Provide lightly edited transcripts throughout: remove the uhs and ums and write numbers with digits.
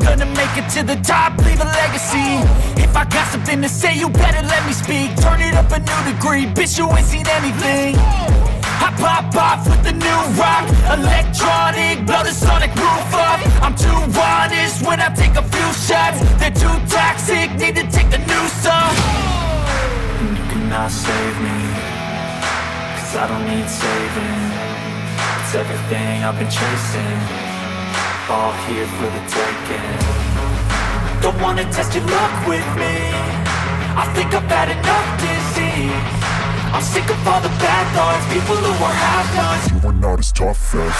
gonna make it to the top, leave a legacy. If I got something to say, you better let me speak. Turn it up a new degree, bitch, you ain't seen anything. I pop off with the new rock, electronic, blow the sonic roof up. I'm too honest when I take a few shots. They're too toxic, need to take the noose off. And you cannot save me, cause I don't need saving. It's everything I've been chasing, all here for the taking. Don't wanna test your luck with me, I think I've had enough disease. I'm sick of all the bad thoughts, people who are half-nots. You are not as tough as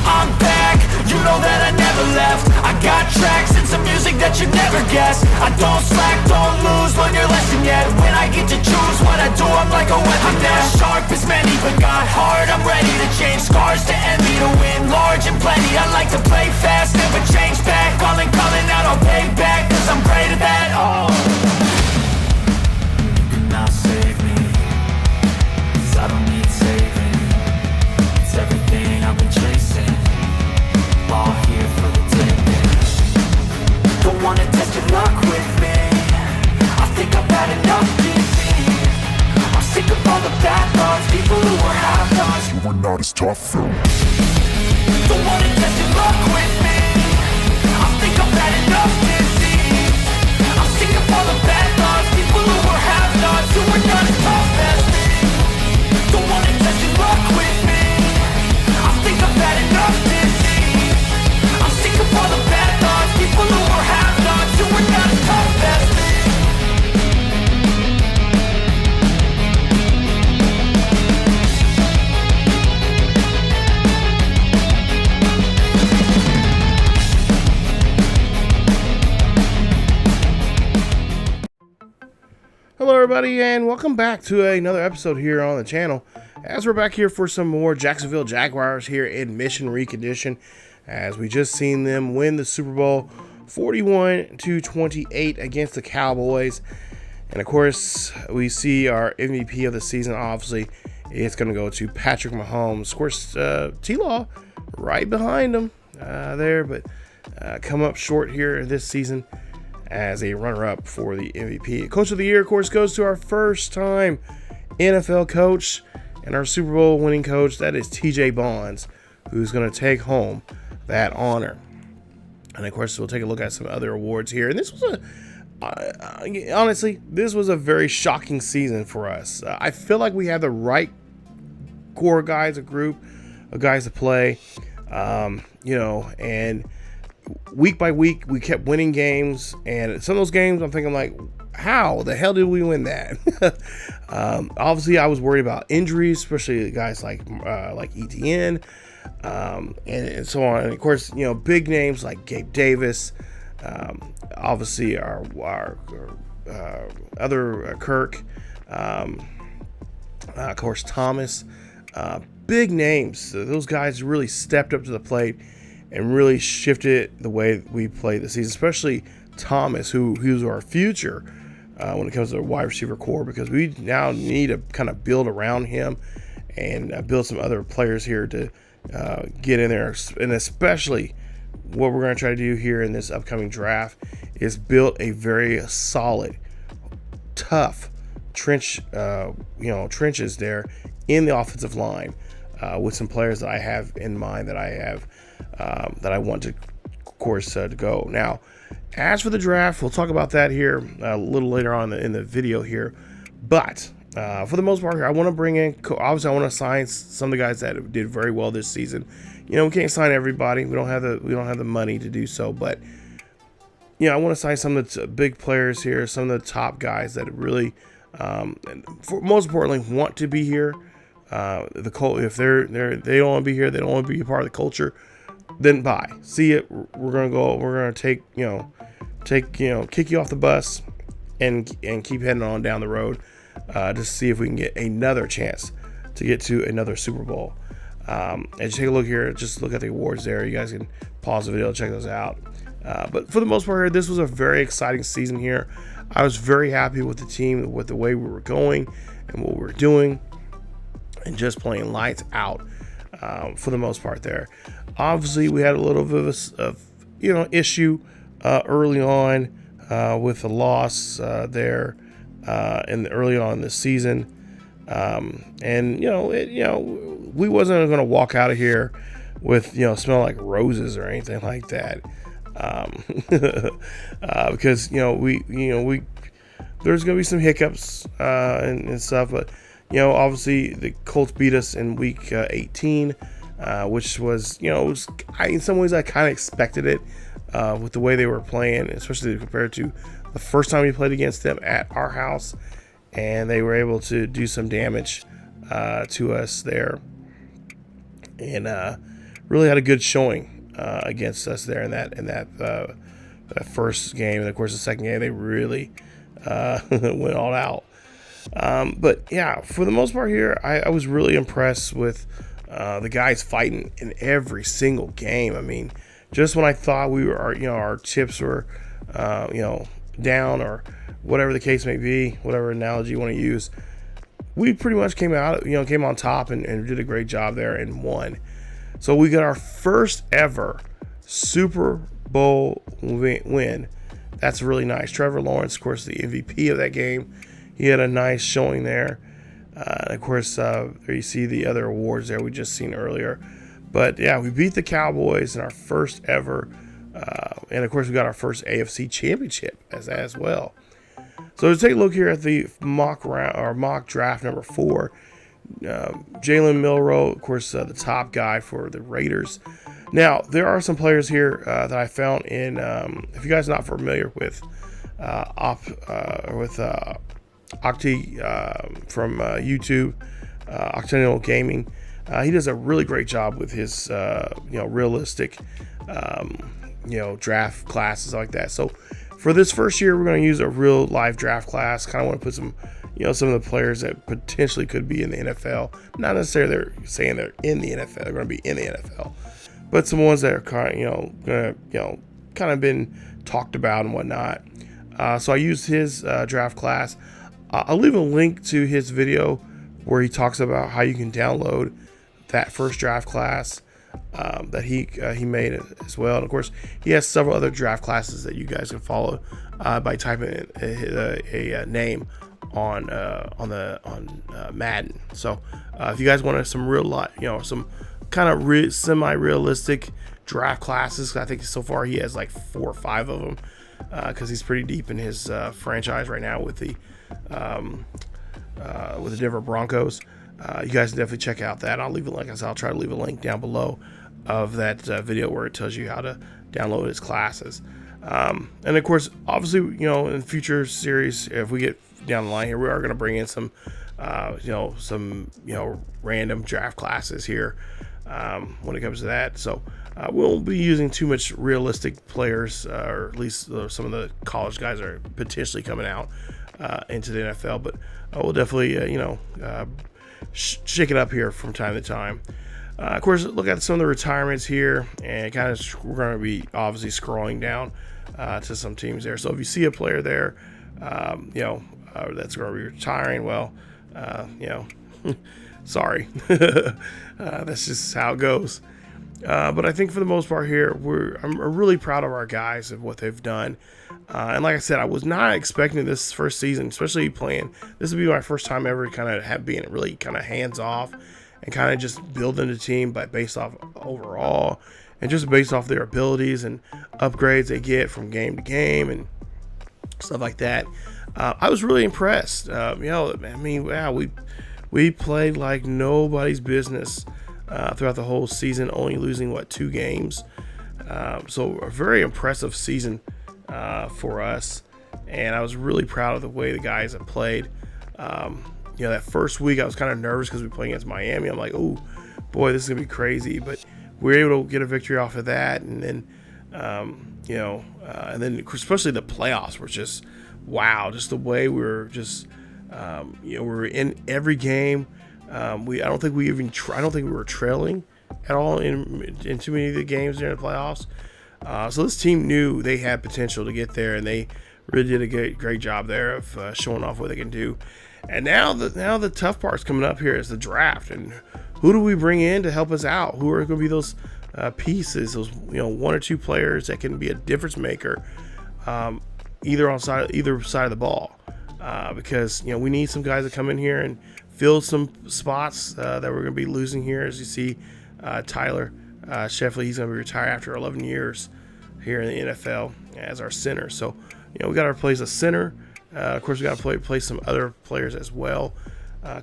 I'm back, you know that I never left. I got tracks and some music that you never guessed. I don't slack, don't lose, learn your lesson yet. When I get to choose what I do, I'm like a weapon. I'm not sharp as many, but got hard. I'm ready to change scars to envy, to win large and plenty. I like to play fast, never change back. Calling out, I'll pay back, cause I'm great at that. Oh, you cannot save me, cause I don't need saving. It's everything I've been chasing, all here for the taking. Don't wanna test your luck with me, I think I've had enough disease. I'm sick of all the bad thoughts, people who are half-nots. you are not as tough as Don't wanna test your luck with me, I think I've had enough disease. I'm sick of all the bad thoughts, people who are half-nots, who are not as tough as me. Don't wanna test your luck with me, I think I've had enough disease. I'm sick of all the bad thoughts, people who are half-nots, who are not as tough as me. Hello everybody and welcome back to another episode here on the channel, as we're back here for some more Jacksonville Jaguars here in Mission Recondition, as we just seen them win the Super Bowl 41-28 against the Cowboys. And of course we see our MVP of the season, obviously it's going to go to Patrick Mahomes. Of course T-Law right behind him there, but come up short here this season as a runner-up for the MVP. Coach of the Year, of course, goes to our first-time NFL coach and our Super Bowl winning coach. That is TJ Bonds, who's going to take home that honor. And, of course, we'll take a look at some other awards here. And this was honestly, this was a very shocking season for us. I feel like we had the right core guys, a group of guys to play, and week by week we kept winning games, and some of those games I'm thinking like, how the hell did we win that? Obviously I was worried about injuries, especially guys like ETN and so on, and of course big names like Gabe Davis, obviously our other Kirk, of course Thomas, big names. Those guys really stepped up to the plate and really shifted the way we play the season, especially Thomas, who's our future when it comes to the wide receiver core, because we now need to kind of build around him and build some other players here to get in there. And especially what we're going to try to do here in this upcoming draft is build a very solid, tough trenches there in the offensive line with some players that I have in mind that I want to, of course, to go. Now, as for the draft, we'll talk about that here a little later on in the video here. But for the most part here, I want to bring in, obviously I want to sign some of the guys that did very well this season. We can't sign everybody. We don't have the money to do so, but I want to sign some of the big players here, some of the top guys that really, and most importantly, want to be here. If they don't want to be here, they don't want to be a part of the culture, then bye. See it. We're gonna kick you off the bus and keep heading on down the road to see if we can get another chance to get to another Super Bowl. As you take a look here, just look at the awards there. You guys can pause the video and check those out. But for the most part here, this was a very exciting season here. I was very happy with the team, with the way we were going and what we were doing, and just playing lights out for the most part there. Obviously, we had a little bit of issue early on with the loss there early on this season, and we wasn't going to walk out of here with smell like roses or anything like that, because we there's going to be some hiccups and stuff, but obviously the Colts beat us in week 18, which was in some ways I kind of expected it with the way they were playing, especially compared to the first time we played against them at our house, and they were able to do some damage to us there, and really had a good showing against us there in that first game. And of course the second game they really went all out. But yeah, for the most part here, I was really impressed with the guys fighting in every single game. I mean, just when I thought we were our chips were down, or whatever the case may be, whatever analogy you want to use, we pretty much came on top and did a great job there and won. So we got our first ever Super Bowl win. That's really nice. Trevor Lawrence, of course, the MVP of that game. He had a nice showing there. Of course, there you see the other awards there we just seen earlier. But yeah, we beat the Cowboys in our first ever, and of course we got our first AFC championship as well. So let's take a look here at the mock draft number 4. Jalen Milroe, of course, the top guy for the Raiders. Now there are some players here that I found in. If you guys are not familiar with Octi from YouTube, Octennial Gaming. He does a really great job with his realistic draft classes like that. So for this first year, we're going to use a real live draft class. Kind of want to put some some of the players that potentially could be in the NFL. Not necessarily they're saying they're in the NFL. They're going to be in the NFL, but some ones that are kind of been talked about and whatnot. So I used his draft class. I'll leave a link to his video where he talks about how you can download that first draft class that he made as well. And of course, he has several other draft classes that you guys can follow by typing in a name on Madden. So if you guys wanted some some kind of semi-realistic draft classes, I think so far he has like 4 or 5 of them because he's pretty deep in his franchise right now with the Denver Broncos. You guys can definitely check out that. I'll try to leave a link down below of that video where it tells you how to download his classes. And of course, obviously, in future series, if we get down the line here, we are going to bring in some random draft classes here when it comes to that. So we won't be using too much realistic players, or at least some of the college guys are potentially coming out into the NFL. But we'll definitely, shake it up here from time to time. Of course, look at some of the retirements here, and we're going to be obviously scrolling down to some teams there. So if you see a player there, that's going to be retiring, well, sorry. That's just how it goes. But I think for the most part here, I'm really proud of our guys and what they've done. And like I said, I was not expecting this first season, especially playing. This would be my first time ever kind of being really kind of hands off and kind of just building the team, but based off overall and just based off their abilities and upgrades they get from game to game and stuff like that. I was really impressed. We played like nobody's business throughout the whole season, only losing 2 games. So a very impressive season for us, and I was really proud of the way the guys have played. That first week I was kind of nervous because we played against Miami. I'm like, oh boy, this is gonna be crazy, but we were able to get a victory off of that, and then and then especially the playoffs were just wow, just the way we were just we were in every game. I don't think we were trailing at all in too many of the games during the playoffs. So this team knew they had potential to get there, and they really did a great job there of showing off what they can do. And now the tough part's coming up here is the draft, and who do we bring in to help us out? Who are going to be those pieces, those one or two players that can be a difference maker, either side of the ball, because we need some guys to come in here and fill some spots that we're going to be losing here. As you see, Tyler Sheffley, he's going to be retired after 11 years here in the NFL as our center. So we got to replace a center. Of course, we got to play some other players as well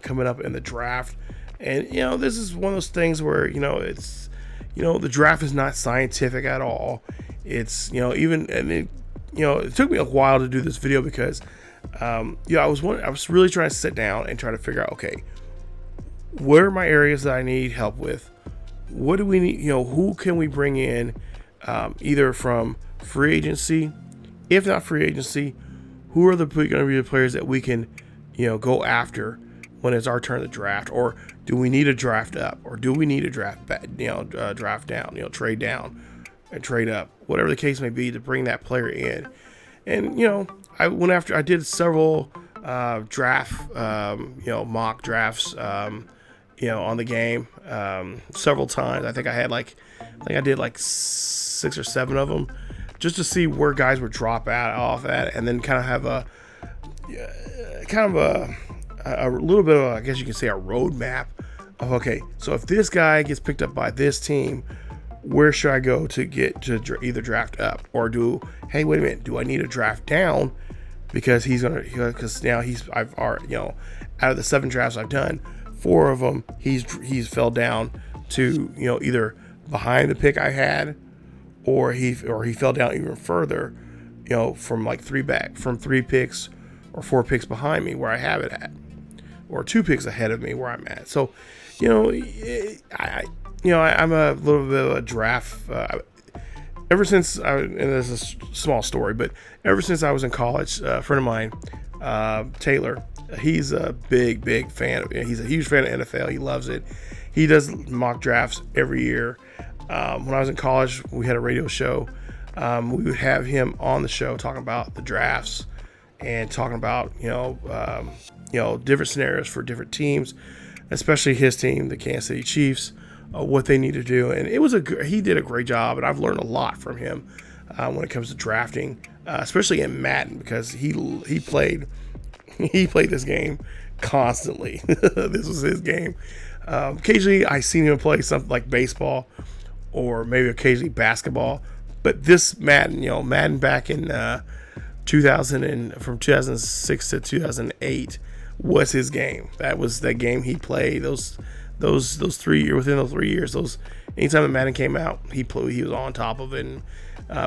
coming up in the draft. And this is one of those things where it's the draft is not scientific at all. It's it took me a while to do this video because I was really trying to sit down and try to figure out, okay, what are my areas that I need help with? What do we need? Who can we bring in either from free agency? If not free agency, who are going to be the players that we can go after when it's our turn to draft? Or do we need a draft up, or do we need a draft back, draft down, trade down and trade up, whatever the case may be, to bring that player in? And I went after, I did several draft mock drafts on the game several times. I think I did like 6 or 7 of them, just to see where guys would drop off at, and then kind of have a little bit of, I guess you can say, a roadmap of, okay, so if this guy gets picked up by this team, where should I go to get to either draft up, or hey, wait a minute, do I need a draft down because now I've already, out of the 7 drafts I've done, 4 of them he's fell down to either behind the pick I had, or he fell down even further, from like 3 picks or 4 picks behind me where I have it at, or 2 picks ahead of me where I'm at. So, I'm a little bit of a draft. Ever since and this is a small story, but ever since I was in college, a friend of mine, Taylor, he's a big fan. He's a huge fan of NFL. He loves it. He does mock drafts every year. When I was in college, we had a radio show. We would have him on the show talking about the drafts and talking about different scenarios for different teams, especially his team, the Kansas City Chiefs, what they need to do. And he did a great job, and I've learned a lot from him when it comes to drafting, especially in Madden, because he played this game constantly. This was his game. Occasionally I seen him play something like baseball, or maybe occasionally basketball, but this Madden, Madden back in from 2006 to 2008 was his game. That was the game he played. Those 3 years, within those 3 years, anytime that Madden came out, he was on top of it and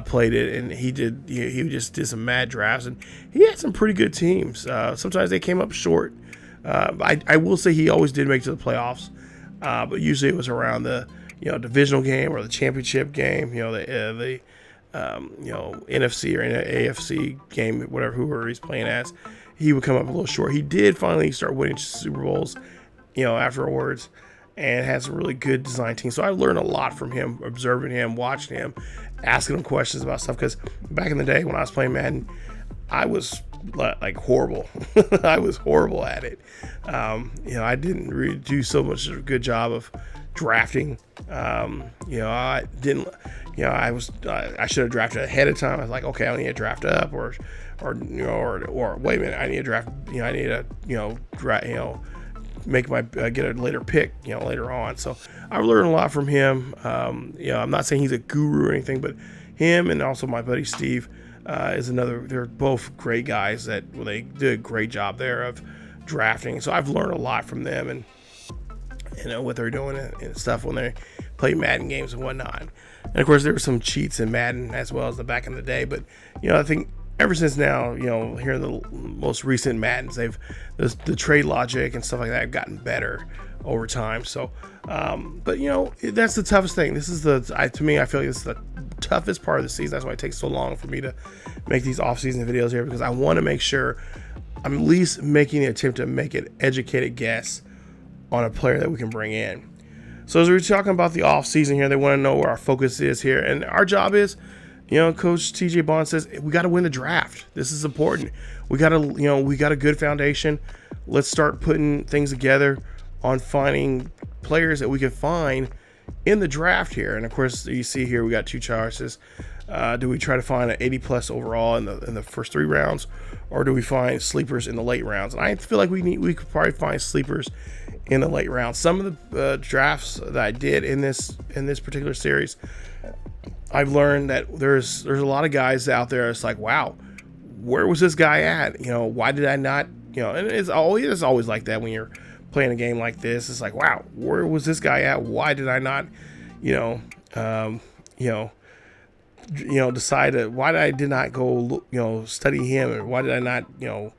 played it, and he just did some mad drafts, and he had some pretty good teams. Sometimes they came up short. I will say he always did make it to the playoffs, but usually it was around the divisional game or the championship game, the NFC or AFC game, whoever he's playing as. He would come up a little short. He did finally start winning Super Bowls, afterwards, and had some really good design teams. So I learned a lot from him, observing him, watching him, asking him questions about stuff. Because back in the day when I was playing Madden, I was like horrible. I was horrible at it. I didn't really do so much of a good job of drafting. I didn't. I should have drafted ahead of time. I was like, okay, I need to draft up, or wait a minute, I need to draft. I need to make my get a later pick, later on. So I've learned a lot from him. I'm not saying he's a guru or anything, but him and also my buddy Steve is another. They're both great guys that they did a great job there of drafting. So I've learned a lot from them, and what they're doing and stuff when they play Madden games and whatnot. And of course there were some cheats in Madden as well as the back in the day, but I think ever since now, here in the most recent Maddens, the trade logic and stuff like that have gotten better over time. So, but that's the toughest thing. This is to me, I feel like this is the toughest part of the season. That's why it takes so long for me to make these off-season videos here, because I want to make sure I'm at least making the attempt to make an educated guess on a player that we can bring in. So as we're talking about the offseason here, they want to know where our focus is here. And our job is, Coach TJ Bond says, we got to win the draft. This is important. We got to, we got a good foundation. Let's start putting things together on finding players that we can find in the draft here. And of course, you see here, we got two choices. Do we try to find an 80+ overall in the first 3 rounds, or do we find sleepers in the late rounds? And I feel like we could probably find sleepers in the late rounds. Some of the drafts that I did in this particular series, I've learned that there's a lot of guys out there. It's like, wow, where was this guy at? Why did I not? And it's always like that when you're playing a game like this. It's like, wow, where was this guy at? Why did I not? Decide why did I not go study him, or why did I not do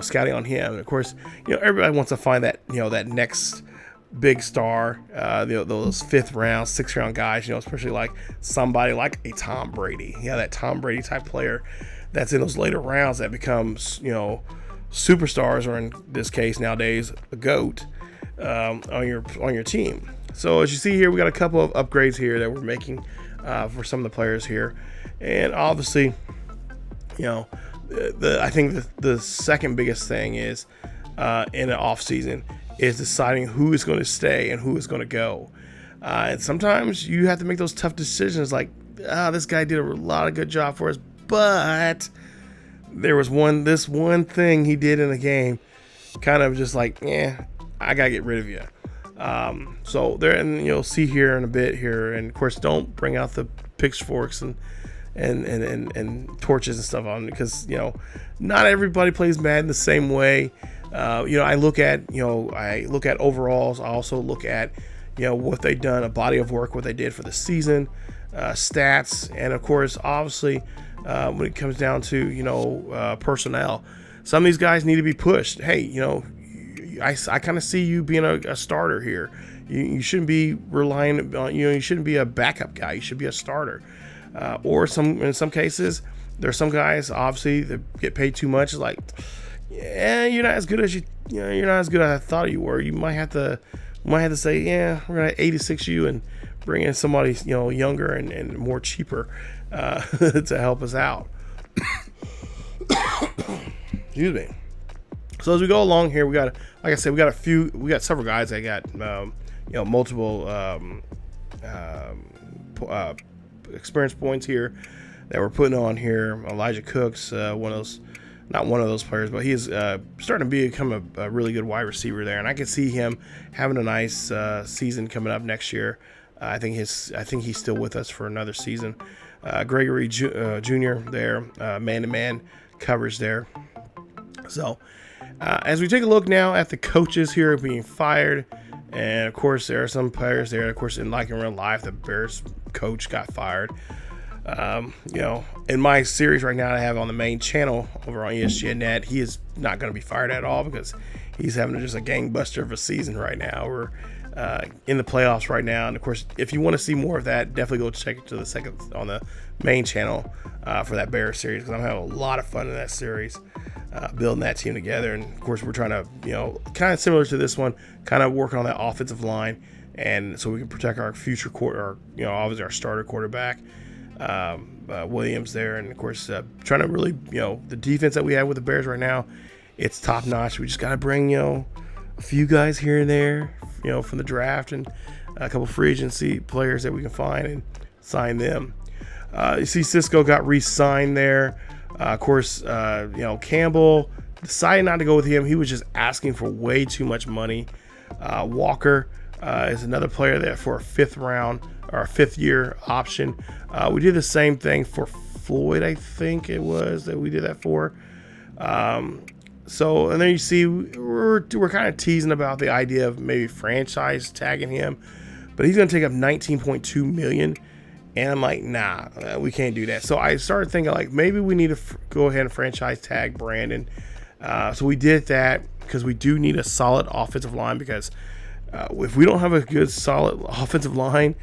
scouting on him? And of course, everybody wants to find that that next big star, those 5th round, 6th round guys, especially like somebody like a Tom Brady, that Tom Brady type player that's in those later rounds that becomes superstars, or in this case nowadays a GOAT on your team. So as you see here, we got a couple of upgrades here that we're making for some of the players here, and obviously, I think the second biggest thing is in the off season is deciding who is going to stay and who is going to go. And sometimes you have to make those tough decisions, like, this guy did a lot of good job for us, but there was this one thing he did in the game, kind of just like, I gotta get rid of you. So there, and you'll see here in a bit here, and of course, don't bring out the pitchforks and torches and stuff on, because not everybody plays Madden the same way. I look at overalls. I also look at what they've done, a body of work, what they did for the season, stats, and of course, obviously, when it comes down to personnel, some of these guys need to be pushed. Hey, I kind of see you being a starter here. You shouldn't be relying on, you shouldn't be a backup guy. You should be a starter. Or in some cases, there's some guys obviously that get paid too much. It's like, you're not as good as you're not as good as I thought you were. You might have to say, we're gonna 86 you and bring in somebody younger and more cheaper to help us out. Excuse me. So as we go along here, we got several guys that got multiple experience points here that we're putting on here. Elijah Cooks, not one of those players, but he is starting to become a really good wide receiver there, and I can see him having a nice season coming up next year. I think he's still with us for another season. Gregory Jr. there, man-to-man coverage there. So as we take a look now at the coaches here being fired, and of course there are some players there. Of course, in real life, the Bears coach got fired. In my series right now I have on the main channel over on ESGNet, he is not going to be fired at all, because he's having just a gangbuster of a season right now. We're in the playoffs right now, and of course, if you want to see more of that, definitely go check it to the second on the main channel for that Bears series, because I'm having a lot of fun in that series, building that team together. And of course, we're trying to kind of similar to this one, kind of work on that offensive line, and so we can protect our future obviously our starter quarterback, Williams there, and of course trying to really the defense that we have with the Bears right now, it's top notch. We just got to bring a few guys here and there from the draft, and a couple free agency players that we can find and sign them. You see Cisco got re-signed there. Of course, Campbell decided not to go with him. He was just asking for way too much money. Walker is another player there for a 5th round or a 5th year option. We did the same thing for Floyd, I think it was that we did that for. So, and then you see we're kind of teasing about the idea of maybe franchise tagging him, but he's going to take up $19.2 million. And I'm like, nah, we can't do that. So I started thinking like maybe we need to go ahead and franchise tag Brandon. So we did that because we do need a solid offensive line, because if we don't have a good solid offensive line,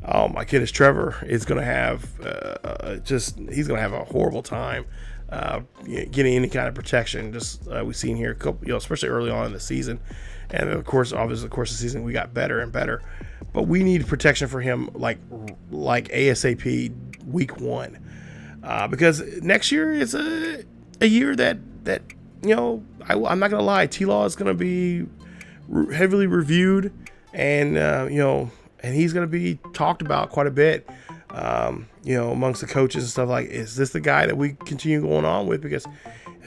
my kid is Trevor is going to have he's going to have a horrible time getting any kind of protection. Just we've seen here, especially early on in the season, and of course, obviously, the season we got better and better. But we need protection for him like ASAP week 1, because next year is a year that I'm not gonna lie, T-Law is gonna be heavily reviewed, and and he's gonna be talked about quite a bit, amongst the coaches and stuff. Like, is this the guy that we continue going on with, because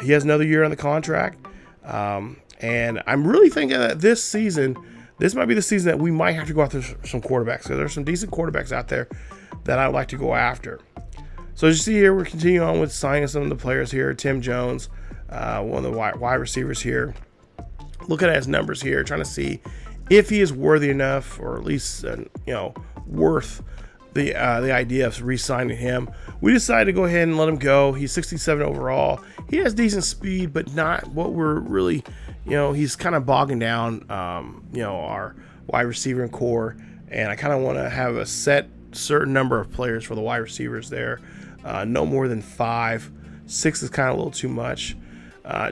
he has another year on the contract, and I'm really thinking that this might be the season that we might have to go after some quarterbacks, because there's some decent quarterbacks out there that I'd like to go after. So as you see here, we're continuing on with signing some of the players here. Tim Jones, one of the wide receivers here. Looking at his numbers here, trying to see if he is worthy enough, or at least worth the idea of re-signing him. We decided to go ahead and let him go. He's 67 overall. He has decent speed, but not what we're really, he's kind of bogging down, our wide receiver and core. And I kind of want to have a certain number of players for the wide receivers there. No more than 5. 6 is kind of a little too much.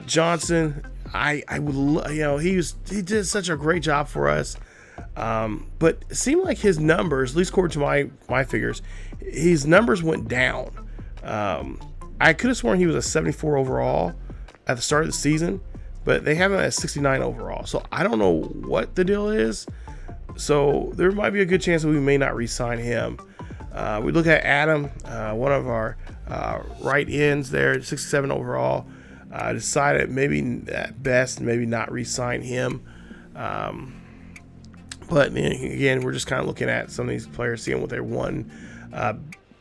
Johnson, I would, he did such a great job for us. But it seemed like his numbers, at least according to my figures, his numbers went down. I could have sworn he was a 74 overall at the start of the season, but they have him at 69 overall. So I don't know what the deal is. So there might be a good chance that we may not re-sign him. We look at Adam, one of our right ends there, 67 overall. Decided maybe at best, maybe not re-sign him. But again, we're just kind of looking at some of these players, seeing what they won.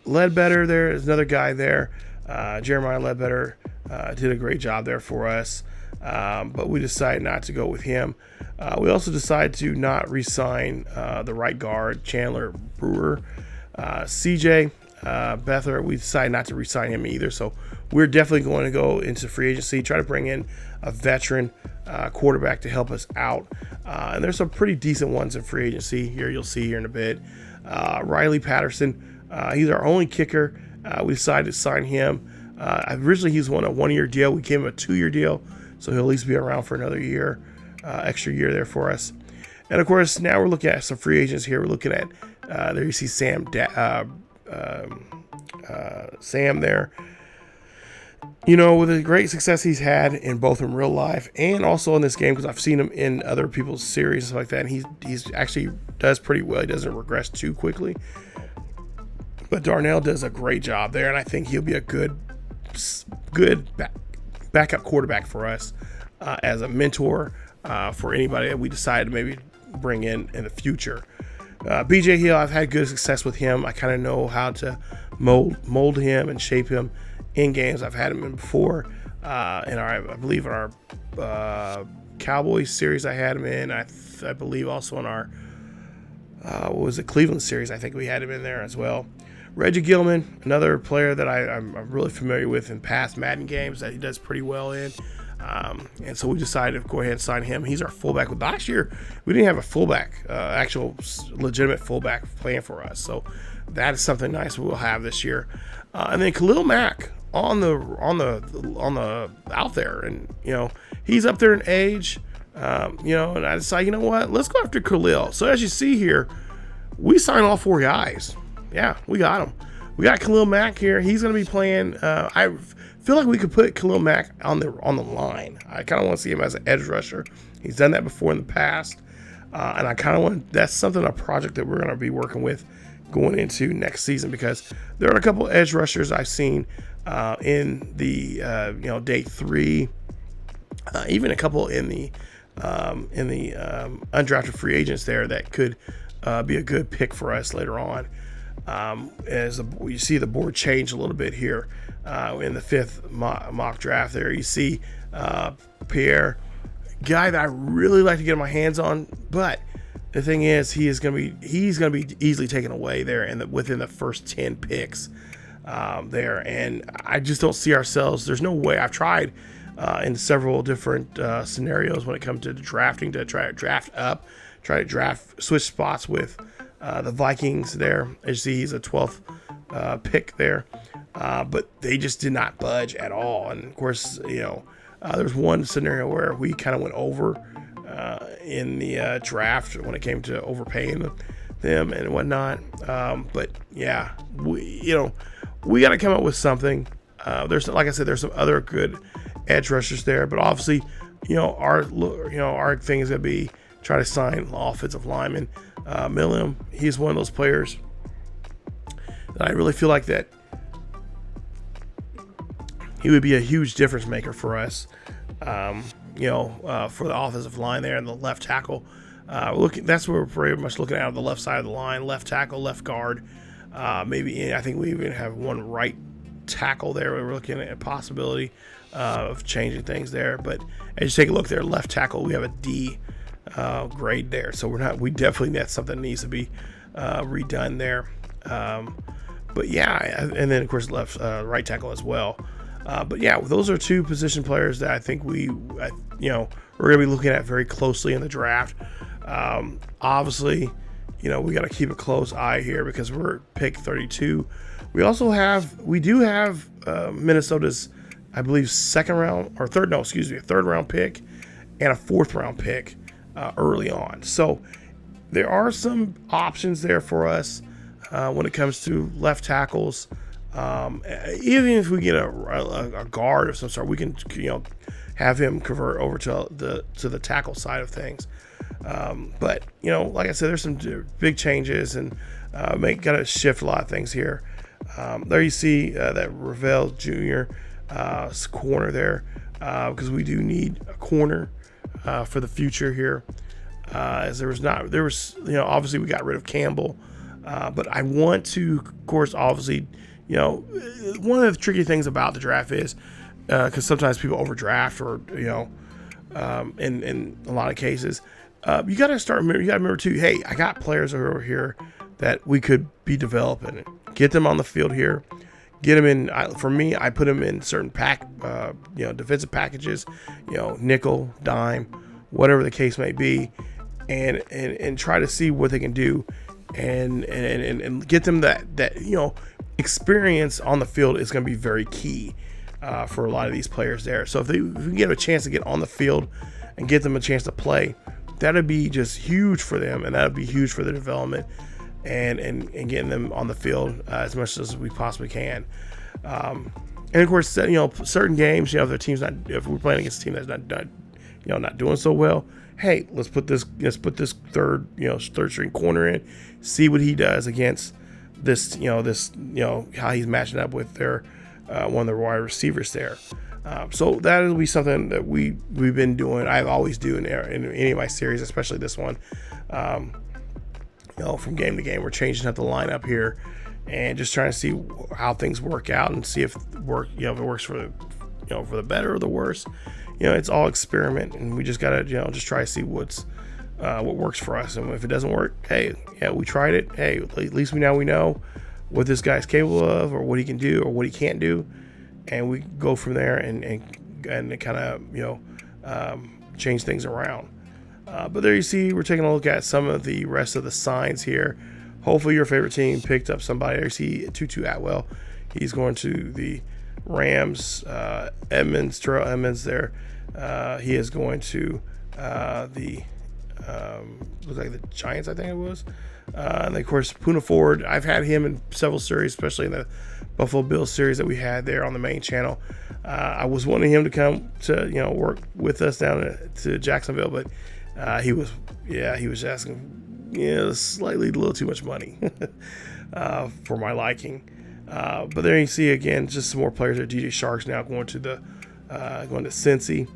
Ledbetter, there is another guy there. Jeremiah Ledbetter did a great job there for us. But we decided not to go with him. We also decided to not re-sign the right guard, Chandler Brewer. CJ Beathard, we decided not to re-sign him either. So we're definitely going to go into free agency, try to bring in a veteran quarterback to help us out. And there's some pretty decent ones in free agency here. You'll see here in a bit. Riley Patterson, he's our only kicker. We decided to sign him. Originally, he's on a 1-year deal. We gave him a 2-year deal, so he'll at least be around for another year, extra year there for us. And of course, now we're looking at some free agents here. We're looking at there you see Sam there. With the great success he's had in both in real life and also in this game, because I've seen him in other people's series and stuff like that, and he's actually does pretty well. He doesn't regress too quickly. But Darnell does a great job there, and I think he'll be a good backup quarterback for us as a mentor for anybody that we decide to maybe bring in the future. BJ Hill, I've had good success with him. I kind of know how to mold him and shape him in games. I've had him in before. I believe in our Cowboys series I had him in. I believe also in our Cleveland series, I think we had him in there as well. Reggie Gilman, another player that I'm really familiar with in past Madden games that he does pretty well in. And so we decided to go ahead and sign him. He's our fullback. Last year, we didn't have a fullback, actual legitimate fullback playing for us. So that is something nice we'll have this year. And then Khalil Mack on the out there, and he's up there in age. And I decided, let's go after Khalil. So as you see here, we signed all 4 guys. Yeah, we got him. We got Khalil Mack here. He's going to be playing. I feel like we could put Khalil Mack on the line. I kind of want to see him as an edge rusher. He's done that before in the past, and I kind of want. That's something, a project that we're going to be working with going into next season, because there are a couple edge rushers I've seen in the day 3, even a couple in the undrafted free agents there that could be a good pick for us later on. As you see the board change a little bit here in the 5th mock draft there, you see Pierre, guy that I really like to get my hands on, but the thing is he's gonna be easily taken away there within the first 10 picks there, and I just don't see ourselves. There's no way. I've tried in several different scenarios when it comes to drafting, to try to draft switch spots with the Vikings there. As you see, he's a 12th pick there. but they just did not budge at all. And of course, there's one scenario where we kind of went over in the draft when it came to overpaying them and whatnot. But yeah, we got to come up with something. Like I said, there's some other good edge rushers there, but obviously, our thing is gonna be try to sign offensive lineman. Millam, he's one of those players that I really feel like that he would be a huge difference maker for us. For the offensive line there and the left tackle. That's what we're pretty much looking at on the left side of the line, left tackle, left guard. I think we even have one right tackle there. We're looking at a possibility of changing things there. But as you take a look there, left tackle, we have a D grade there. So we definitely, that's something that needs to be redone there. But yeah, and then of course right tackle as well. But yeah, those are two position players that I think we're going to be looking at very closely in the draft. Obviously, we got to keep a close eye here because we're pick 32. We do have Minnesota's, I believe, third round pick and a fourth round pick early on. So there are some options there for us when it comes to left tackles. Even if we get a guard of some sort, we can have him convert over to the tackle side of things. But like I said, there's some big changes and got to shift a lot of things here. There you see that Ravel Jr. Corner there because we do need a corner for the future here. As obviously we got rid of Campbell, but I want to, of course, obviously. One of the tricky things about the draft is because sometimes people overdraft or in a lot of cases you got to remember too, hey, I got players over here that we could be developing. Get them on the field here, get them in. For me, I put them in certain defensive packages, nickel, dime, whatever the case may be, and try to see what they can do and get them that experience on the field is going to be very key for a lot of these players there. So if we can get a chance to get on the field and get them a chance to play, that'd be just huge for them, and that'd be huge for their development and getting them on the field as much as we possibly can. And of course, certain games, if we're playing against a team that's not doing so well, hey, let's put this third string corner in, see what he does against this how he's matching up with their one of the wide receivers there. So that'll be something that we've been doing. I always do in any of my series, especially this one. From game to game, we're changing up the lineup here and just trying to see how things work out and see if it works for the better or the worse. It's all experiment, and we just gotta just try to see what works for us. And if it doesn't work, hey, yeah, we tried it. Hey, at least we know what this guy's capable of, or what he can do, or what he can't do, and we go from there and kind of change things around. But there you see, we're taking a look at some of the rest of the signs here. Hopefully your favorite team picked up somebody. There you see Tutu Atwell. He's going to the Rams. Terrell Edmonds there. He is going to looks like the Giants, I think it was. And of course, Poona Ford, I've had him in several series, especially in the Buffalo Bills series that we had there on the main channel. I was wanting him to come to work with us down to Jacksonville, but he was asking slightly a little too much money for my liking. But there you see again just some more players there. DJ Shark's now going to Cincy.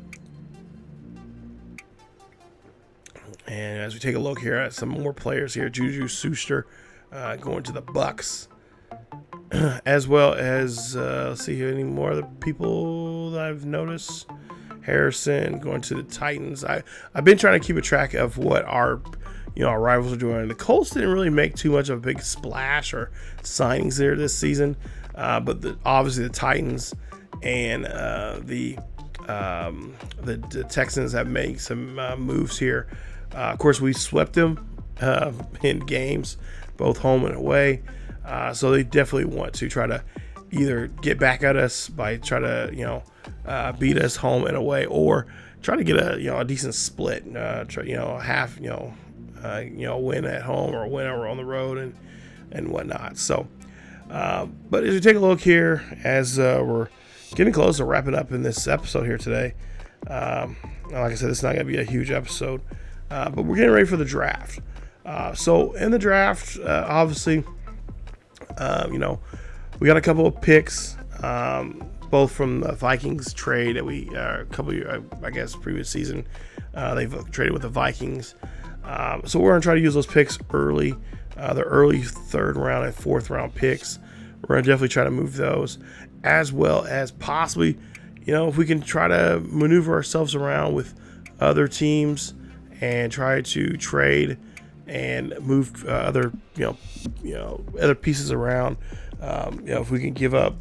And as we take a look here at some more players here, Juju Schuster going to the Bucks, as well as let's see here, any more of the people that I've noticed. Harrison going to the Titans. I've been trying to keep a track of what our rivals are doing. The Colts didn't really make too much of a big splash or signings there this season, but obviously the Titans and the Texans have made some moves here. Of course, we swept them in games, both home and away. So they definitely want to try to either get back at us by try to beat us home and away, or try to get a decent split, a half win at home or a win over on the road and whatnot. So but as we take a look here, as we're getting close to wrapping up in this episode here today, like I said, it's not going to be a huge episode, but we're getting ready for the draft. So in the draft, obviously, we got a couple of picks, both from the Vikings trade that we previous season, they've traded with the Vikings. So we're going to try to use those picks early, the early 3rd round and 4th round picks. We're going to definitely try to move those, as well as possibly, if we can try to maneuver ourselves around with other teams and try to trade and move other pieces around. If we can give up,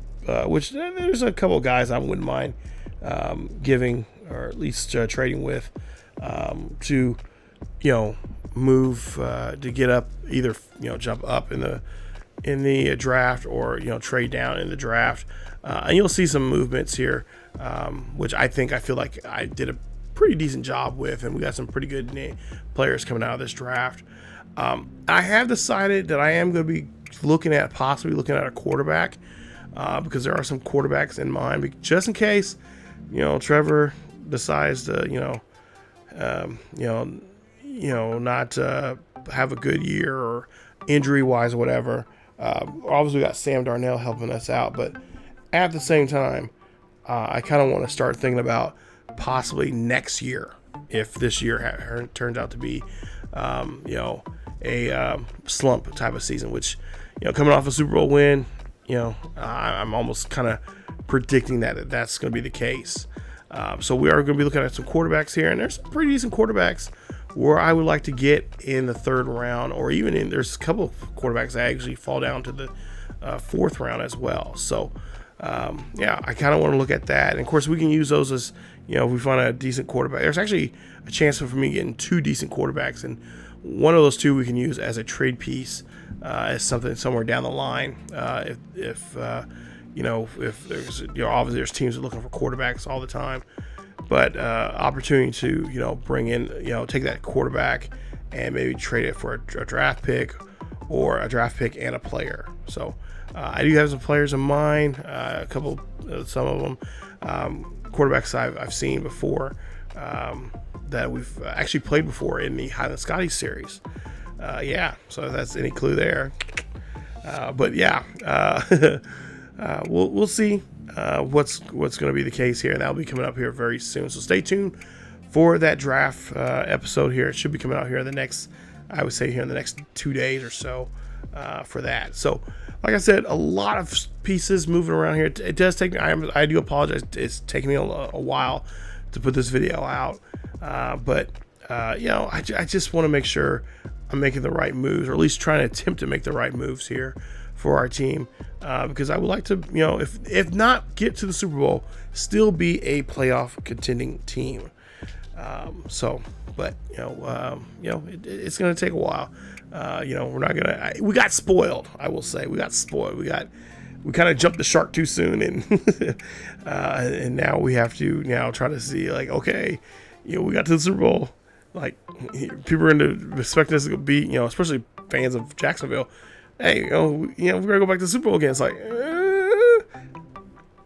which there's a couple of guys I wouldn't mind giving, or at least trading with, to move to get up, either jump up in the draft, or trade down in the draft, and you'll see some movements here, which I feel like I did a pretty decent job with, and we got some pretty good players coming out of this draft. I have decided that I am going to be possibly looking at a quarterback, because there are some quarterbacks in mind, just in case Trevor decides to not have a good year, or injury wise or whatever. Obviously we got Sam Darnell helping us out, but at the same time, I kind of want to start thinking about possibly next year, if this year turns out to be a slump type of season, which coming off a Super Bowl win, I'm almost kind of predicting that's going to be the case. So we are going to be looking at some quarterbacks here, and there's some pretty decent quarterbacks where I would like to get in the 3rd round, or even there's a couple of quarterbacks that actually fall down to the 4th round as well. So I kind of want to look at that, and of course we can use those as if we find a decent quarterback. There's actually a chance for me getting 2 decent quarterbacks, and one of those 2 we can use as a trade piece, as something somewhere down the line. If there's obviously there's teams that are looking for quarterbacks all the time, but opportunity to bring in take that quarterback and maybe trade it for a draft pick, or a draft pick and a player. So I do have some players in mind, some of them quarterbacks I've seen before, that we've actually played before in the Highland Scotty series. So if that's any clue there. We'll see what's going to be the case here, and that'll be coming up here very soon. So stay tuned for that draft episode here. It should be coming out here in the next 2 days or so for that. So like I said, a lot of pieces moving around here. It does take me, I do apologize, it's taking me a while to put this video out, but I just want to make sure I'm making the right moves, or at least trying to attempt to make the right moves here for our team, because I would like to, if not get to the Super Bowl, still be a playoff contending team. It's going to take a while. We're not going to, we got spoiled. I will say we got spoiled. We kind of jumped the shark too soon, and now we have to try to see, like, okay, we got to the Super Bowl. Like, people are going to expect us to be, especially fans of Jacksonville. Hey, we're going to go back to the Super Bowl again. It's like,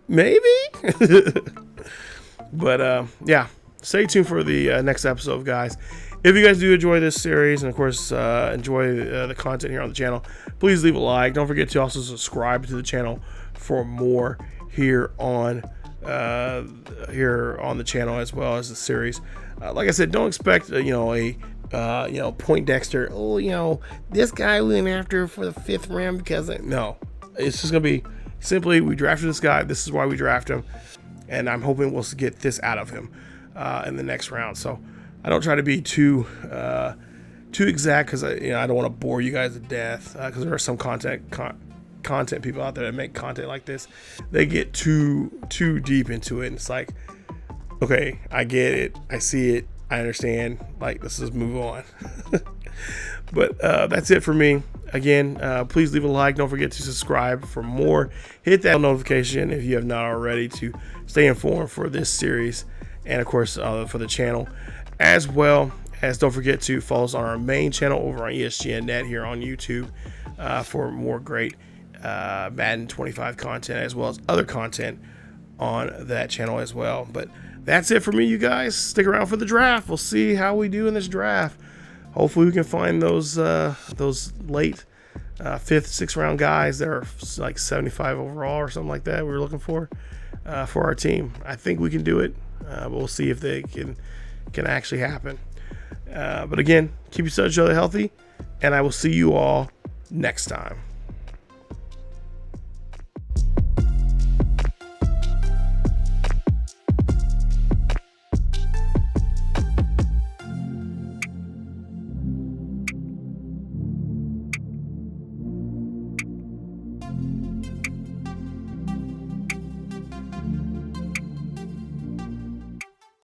maybe? But, stay tuned for the next episode, guys. If you guys do enjoy this series, and of course enjoy the content here on the channel, please leave a like. Don't forget to also subscribe to the channel for more here on the channel, as well as the series. Like I said, don't expect a Poindexter. Oh, this guy went after for the 5th round because no, it's just gonna be simply, we drafted this guy. This is why we draft him, and I'm hoping we'll get this out of him in the next round. So I don't try to be too exact, because I don't want to bore you guys to death, because there are some content people out there that make content like this. They get too deep into it, and it's like, okay, I get it, I see it, I understand, like, let's just move on. But that's it for me. again, please leave a like. Don't forget to subscribe for more. Hit that notification if you have not already to stay informed for this series and, of course, for the channel. As well as don't forget to follow us on our main channel over on ESGNet here on YouTube for more great Madden 25 content, as well as other content on that channel as well. But that's it for me, you guys. Stick around for the draft. We'll see how we do in this draft. Hopefully we can find those late 5th, 6th round guys that are like 75 overall or something like that we were looking for our team. I think we can do it, but we'll see if they can actually happen. But again, keep each other healthy, and I will see you all next time.